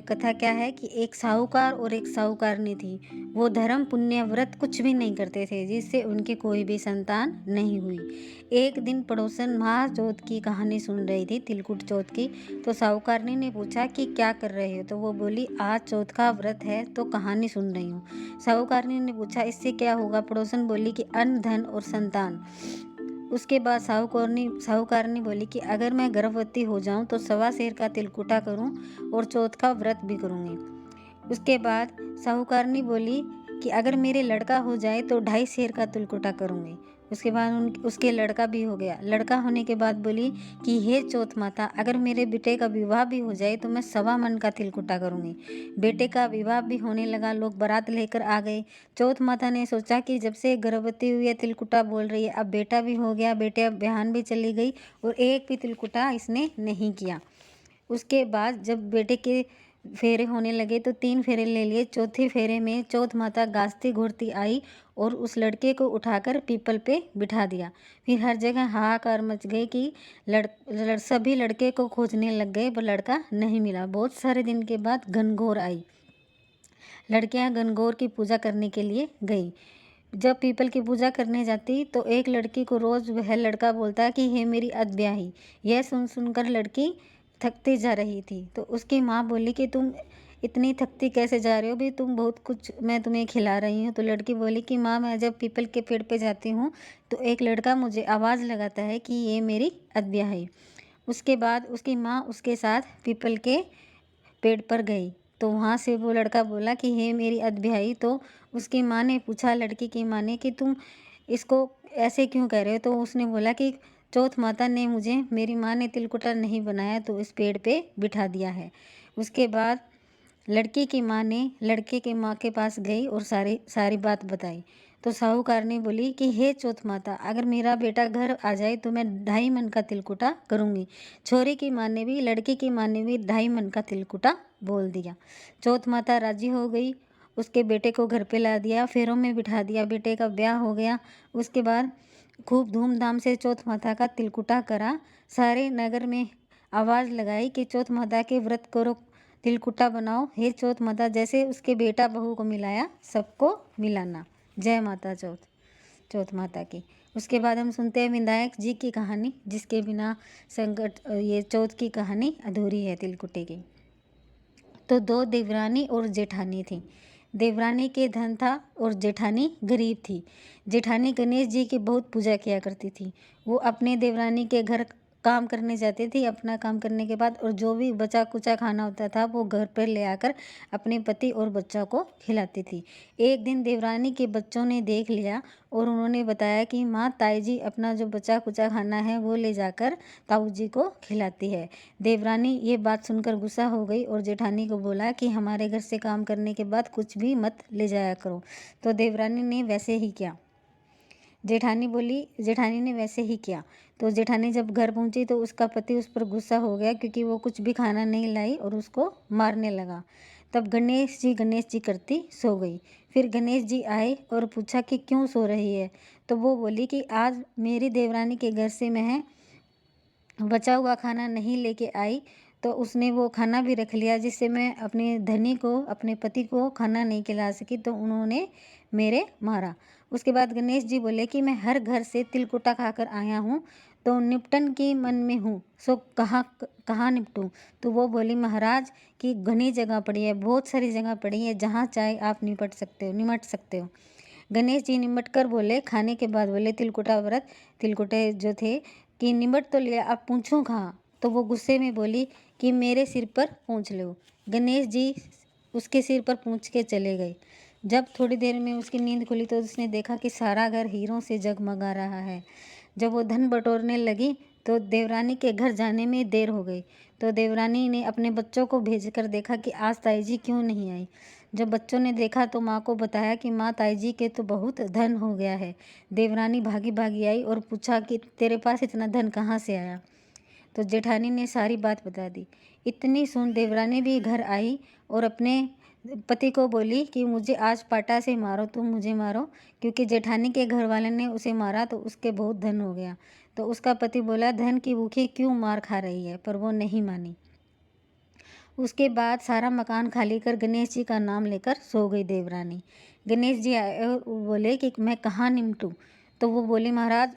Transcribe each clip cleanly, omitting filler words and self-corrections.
कथा क्या है कि एक साहूकार और एक साहूकारनी थी। वो धर्म पुण्य व्रत कुछ भी नहीं करते थे, जिससे उनकी कोई भी संतान नहीं हुई। एक दिन पड़ोसन महाचौथ की कहानी सुन रही थी, तिलकुट चौथ की। तो साहूकारनी ने पूछा कि क्या कर रहे हो? तो वो बोली, आज चौथ का व्रत है तो कहानी सुन रही हूँ। साहूकारनी ने पूछा, इससे क्या होगा? पड़ोसन बोली कि अन्न, धन और संतान। उसके बाद साहूकारनी बोली कि अगर मैं गर्भवती हो जाऊं तो 1.25 सेर का तिलकुटा करूं और चौथ का व्रत भी करूंगी। उसके बाद साहूकारनी बोली कि अगर मेरे लड़का हो जाए तो 2.5 सेर का तिलकुटा करूंगी। उसके बाद उसके लड़का भी हो गया। लड़का होने के बाद बोली कि हे चौथ माता, अगर मेरे बेटे का विवाह भी हो जाए तो मैं 1.25 मन का तिलकुटा करूंगी। बेटे का विवाह भी होने लगा, लोग बारात लेकर आ गए। चौथ माता ने सोचा कि जब से गर्भवती हुई है, तिलकुटा बोल रही है, अब बेटा भी हो गया, बेटे अब ब्याहन भी चली गई और एक भी तिलकुटा इसने नहीं किया। उसके बाद जब बेटे के फेरे होने लगे तो 3 फेरे ले लिए। चौथे फेरे में चौथ माता गाजती घोरती आई और उस लड़के को उठाकर पीपल पे बिठा दिया। फिर हर जगह हाहाकार मच गई कि सभी लड़के को खोजने लग गए, पर लड़का नहीं मिला। बहुत सारे दिन के बाद गनगौर आई। लड़कियां गनगौर की पूजा करने के लिए गई। जब पीपल की पूजा करने जाती तो एक लड़की को रोज वह लड़का बोलता कि हे मेरी अधब्याही। यह सुन सुनकर लड़की थकती जा रही थी। तो उसकी माँ बोली कि तुम इतनी थकती कैसे जा रहे हो? भी तुम बहुत कुछ मैं तुम्हें खिला रही हूँ। तो लड़की बोली कि माँ, मैं जब पीपल के पेड़ पे जाती हूँ तो एक लड़का मुझे आवाज़ लगाता है कि ये मेरी अधब्याही। उसके बाद उसकी माँ उसके साथ पीपल के पेड़ पर गई तो वहाँ से वो लड़का बोला कि हे मेरी अधब्याही। तो उसकी माँ ने पूछा, लड़की की माँ ने, कि तुम इसको ऐसे क्यों कह रहे हो? तो उसने बोला कि चौथ माता ने मुझे, मेरी माँ ने तिलकुटा नहीं बनाया तो इस पेड़ पे बिठा दिया है। उसके बाद लड़की की माँ ने लड़के के माँ के पास गई और सारी बात बताई। तो साहूकार ने बोली कि हे चौथ माता, अगर मेरा बेटा घर आ जाए तो मैं 2.5 मन का तिलकुटा करूँगी। छोरी की माँ ने भी, लड़की की माँ ने भी 2.5 मन का तिलकुटा बोल दिया। चौथ माता राजी हो गई। उसके बेटे को घर पे ला दिया, फेरों में बिठा दिया, बेटे का ब्याह हो गया। उसके बाद खूब धूमधाम से चौथ माता का तिलकुटा करा। सारे नगर में आवाज़ लगाई कि चौथ माता के व्रत करो, तिलकुटा बनाओ। हे चौथ माता, जैसे उसके बेटा बहू को मिलाया सबको मिलाना। जय माता चौथ, चौथ माता की। उसके बाद हम सुनते हैं विनायक जी की कहानी, जिसके बिना ये चौथ की कहानी अधूरी है तिलकुटे की। तो 2 देवरानी और जेठानी थी। देवरानी के धन था और जेठानी गरीब थी। जेठानी गणेश जी की बहुत पूजा किया करती थी। वो अपने देवरानी के घर काम करने जाती थी। अपना काम करने के बाद और जो भी बचा कुचा खाना होता था वो घर पर ले आकर अपने पति और बच्चों को खिलाती थी। एक दिन देवरानी के बच्चों ने देख लिया और उन्होंने बताया कि माँ, ताई जी अपना जो बचा कुचा खाना है वो ले जाकर ताऊ जी को खिलाती है। देवरानी ये बात सुनकर गुस्सा हो गई और जेठानी को बोला कि हमारे घर से काम करने के बाद कुछ भी मत ले जाया करो। तो देवरानी ने वैसे ही किया। जेठानी ने वैसे ही किया। तो जेठानी जब घर पहुंची तो उसका पति उस पर गुस्सा हो गया, क्योंकि वो कुछ भी खाना नहीं लाई और उसको मारने लगा। तब गणेश जी करती सो गई। फिर गणेश जी आए और पूछा कि क्यों सो रही है? तो वो बोली कि आज मेरी देवरानी के घर से मैं बचा हुआ खाना नहीं लेके आई, तो उसने वो खाना भी रख लिया, जिससे मैं अपने धनी को, अपने पति को खाना नहीं खिला सकी, तो उन्होंने मेरे मारा। उसके बाद गणेश जी बोले कि मैं हर घर से तिलकुटा खाकर आया हूँ, तो निपटन की मन में हूँ, सो कहाँ निपटूँ? तो वो बोली, महाराज की घनी जगह पड़ी है, बहुत सारी जगह पड़ी है, जहाँ चाहे आप निमट सकते हो। गणेश जी निमट कर बोले, खाने के बाद बोले, तिलकुटे जो थे कि निमट तो लिया, अब पूछूं कहाँ? तो वो गुस्से में बोली कि मेरे सिर पर पूछ लो। गणेश जी उसके सिर पर पूछ के चले गए। जब थोड़ी देर में उसकी नींद खुली तो उसने देखा कि सारा घर हीरों से जगमगा रहा है। जब वो धन बटोरने लगी तो देवरानी के घर जाने में देर हो गई। तो देवरानी ने अपने बच्चों को भेजकर देखा कि आज ताई जी क्यों नहीं आई। जब बच्चों ने देखा तो माँ को बताया कि माँ, ताई जी के तो बहुत धन हो गया है। देवरानी भागी भागी आई और पूछा कि तेरे पास इतना धन कहाँ से आया? तो जेठानी ने सारी बात बता दी। इतनी सुन देवरानी भी घर आई और अपने पति को बोली कि मुझे आज पाटा से मारो, तुम मुझे मारो, क्योंकि जेठानी के घर वाले ने उसे मारा तो उसके बहुत धन हो गया। तो उसका पति बोला, धन की भूखी क्यों मार खा रही है? पर वो नहीं मानी। उसके बाद सारा मकान खाली कर गणेश जी का नाम लेकर सो गई देवरानी। गणेश जी आए और बोले कि मैं कहाँ निमटूं। तो वो बोली, महाराज,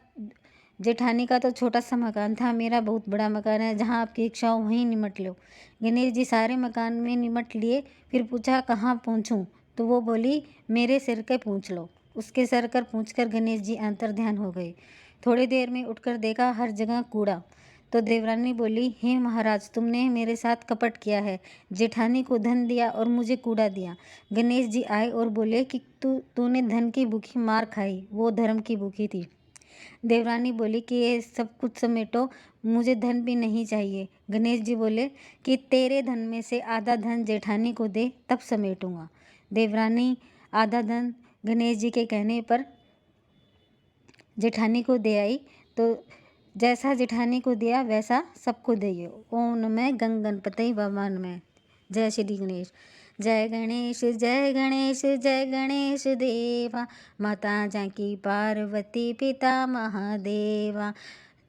जेठानी का तो छोटा सा मकान था, मेरा बहुत बड़ा मकान है, जहाँ आपकी इच्छा हो वहीं निमट लो। गणेश जी सारे मकान में निमट लिए। फिर पूछा, कहाँ पहुँचूँ। तो वो बोली, मेरे सिर के पूछ लो। उसके सर कर पूछ कर गणेश जी अंतर्ध्यान हो गए। थोड़ी देर में उठकर देखा हर जगह कूड़ा। तो देवरानी बोली, हे महाराज, तुमने मेरे साथ कपट किया है। जेठानी को धन दिया और मुझे कूड़ा दिया। गणेश जी आए और बोले कि तूने धन की भूखी मार खाई, वो धर्म की भूखी थी। देवरानी बोली कि ये सब कुछ समेटो, मुझे धन भी नहीं चाहिए। गणेश जी बोले कि तेरे धन में से आधा धन जेठानी को दे, तब समेटूंगा। देवरानी आधा धन गणेश जी के कहने पर जेठानी को दे आई। तो जैसा जेठानी को दिया वैसा सबको दिए। ओम नमः गणपतये नमः। जय श्री गणेश। जय गणेश जय गणेश जय गणेश देवा, माता जानकी पार्वती पिता महादेवा।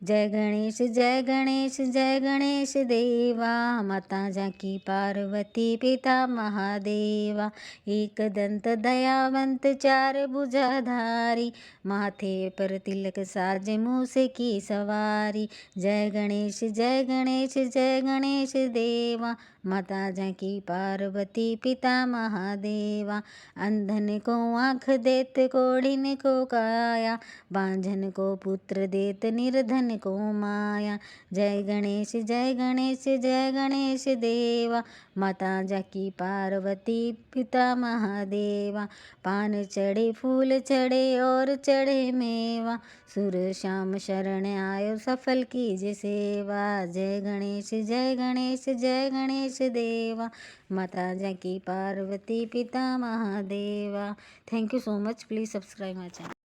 जय गणेश जय गणेश जय गणेश देवा, माता जानकी पार्वती पिता महादेवा। एक दंत दयावंत चार भुजाधारी, माथे पर तिलक साजे मूस की सवारी। जय गणेश जय गणेश जय गणेश देवा, माता जानकी पार्वती पिता महादेवा। अंधन को आँख देत कोढ़िन को काया, बांझन को पुत्र देत निर्धन को माया। जय गणेश जय गणेश जय गणेश देवा, माता जानकी पार्वती पिता महादेवा। पान चढ़े फूल चढ़े और चढ़े मेवा, सुर श्याम शरण आयो सफल कीजे सेवा। जय गणेश जय गणेश जय गणेश देवा, माता जानकी पार्वती पिता Mahadeva. Thank you so much. Please subscribe my channel.